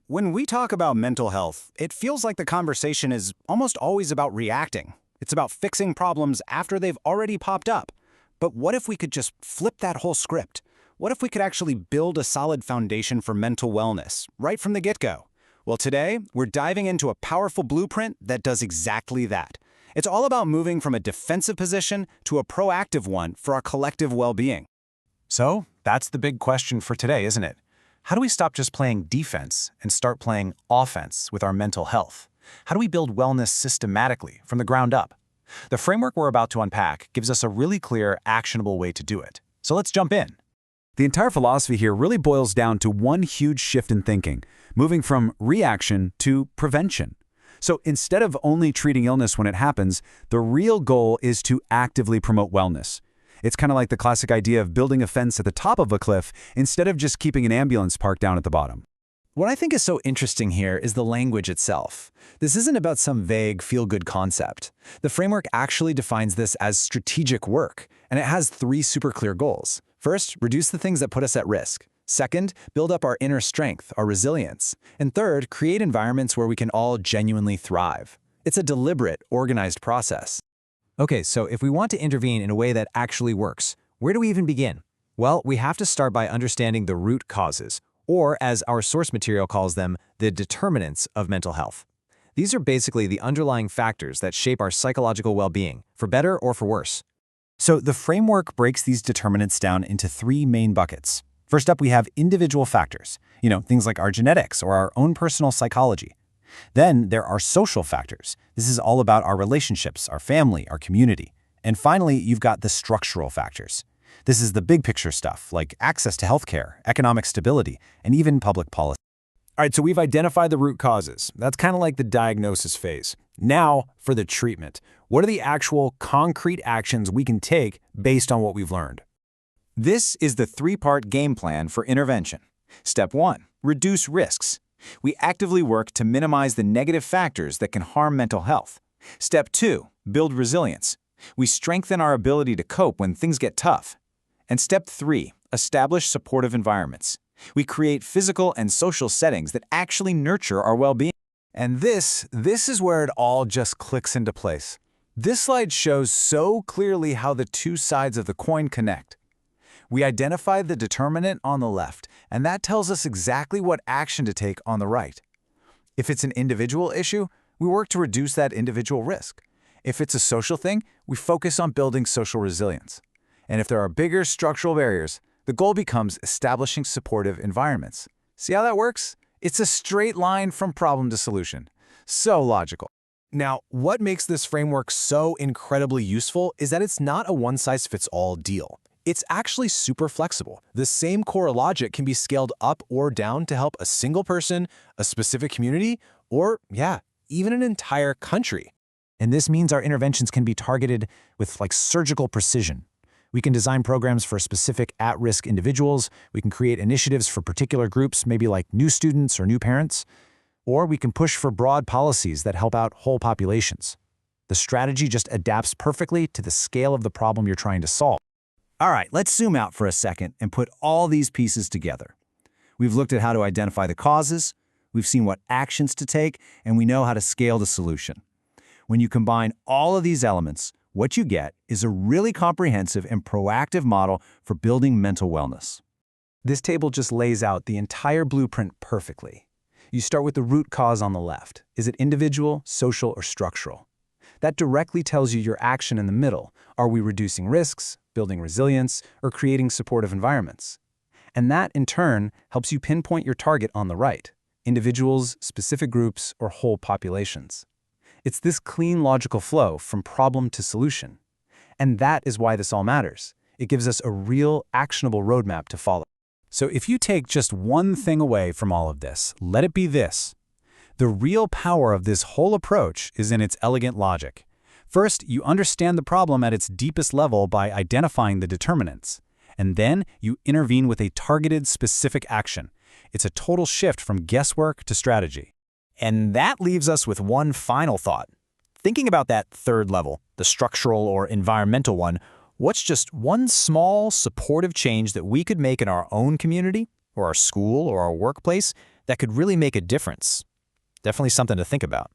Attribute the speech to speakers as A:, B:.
A: When we talk about mental health, it feels like the conversation is almost always about reacting. It's about fixing problems after they've already popped up. But what if we could just flip that whole script? What if we could actually build a solid foundation for mental wellness, right from the get-go? Well, today, we're diving into a powerful blueprint that does exactly that. It's all about moving from a defensive position to a proactive one for our collective well-being. So, that's the big question for today, isn't it? How do we stop just playing defense and start playing offense with our mental health? How do we build wellness systematically from the ground up? The framework we're about to unpack gives us a really clear, actionable way to do it. So let's jump in.
B: The entire philosophy here really boils down to one huge shift in thinking, moving from reaction to prevention. So instead of only treating illness when it happens, the real goal is to actively promote wellness. It's kind of like the classic idea of building a fence at the top of a cliff instead of just keeping an ambulance parked down at the bottom.
C: What I think is so interesting here is the language itself. This isn't about some vague, feel-good concept. The framework actually defines this as strategic work, and it has three super clear goals. First, reduce the things that put us at risk. Second, build up our inner strength, our resilience. And third, create environments where we can all genuinely thrive. It's a deliberate, organized process. Okay, so if we want to intervene in a way that actually works, where do we even begin? Well, we have to start by understanding the root causes, or as our source material calls them, the determinants of mental health. These are basically the underlying factors that shape our psychological well-being, for better or for worse.
A: So the framework breaks these determinants down into three main buckets. First up, we have individual factors, things like our genetics or our own personal psychology. Then there are social factors. This is all about our relationships, our family, our community. And finally, you've got the structural factors. This is the big picture stuff, like access to healthcare, economic stability, and even public policy.
B: All right, so we've identified the root causes. That's kind of like the diagnosis phase. Now, for the treatment. What are the actual concrete actions we can take based on what we've learned?
A: This is the three-part game plan for intervention. Step 1, reduce risks. We actively work to minimize the negative factors that can harm mental health. Step 2, build resilience. We strengthen our ability to cope when things get tough. And step 3, establish supportive environments. We create physical and social settings that actually nurture our well-being.
B: And this is where it all just clicks into place. This slide shows so clearly how the two sides of the coin connect. We identify the determinant on the left, and that tells us exactly what action to take on the right. If it's an individual issue, we work to reduce that individual risk. If it's a social thing, we focus on building social resilience. And if there are bigger structural barriers, the goal becomes establishing supportive environments. See how that works? It's a straight line from problem to solution. So logical. Now, what makes this framework so incredibly useful is that it's not a one-size-fits-all deal. It's actually super flexible. The same core logic can be scaled up or down to help a single person, a specific community, or, even an entire country.
A: And this means our interventions can be targeted with surgical precision. We can design programs for specific at-risk individuals. We can create initiatives for particular groups, maybe like new students or new parents. Or we can push for broad policies that help out whole populations. The strategy just adapts perfectly to the scale of the problem you're trying to solve. All right, let's zoom out for a second and put all these pieces together. We've looked at how to identify the causes, we've seen what actions to take, and we know how to scale the solution. When you combine all of these elements, what you get is a really comprehensive and proactive model for building mental wellness. This table just lays out the entire blueprint perfectly. You start with the root cause on the left. Is it individual, social, or structural? That directly tells you your action in the middle. Are we reducing risks, building resilience, or creating supportive environments? And that, in turn, helps you pinpoint your target on the right, individuals, specific groups, or whole populations. It's this clean logical flow from problem to solution. And that is why this all matters. It gives us a real, actionable roadmap to follow. So if you take just one thing away from all of this, let it be this. The real power of this whole approach is in its elegant logic. First, you understand the problem at its deepest level by identifying the determinants. And then you intervene with a targeted, specific action. It's a total shift from guesswork to strategy. And that leaves us with one final thought. Thinking about that third level, the structural or environmental one, what's just one small, supportive change that we could make in our own community, or our school, or our workplace that could really make a difference. Definitely something to think about.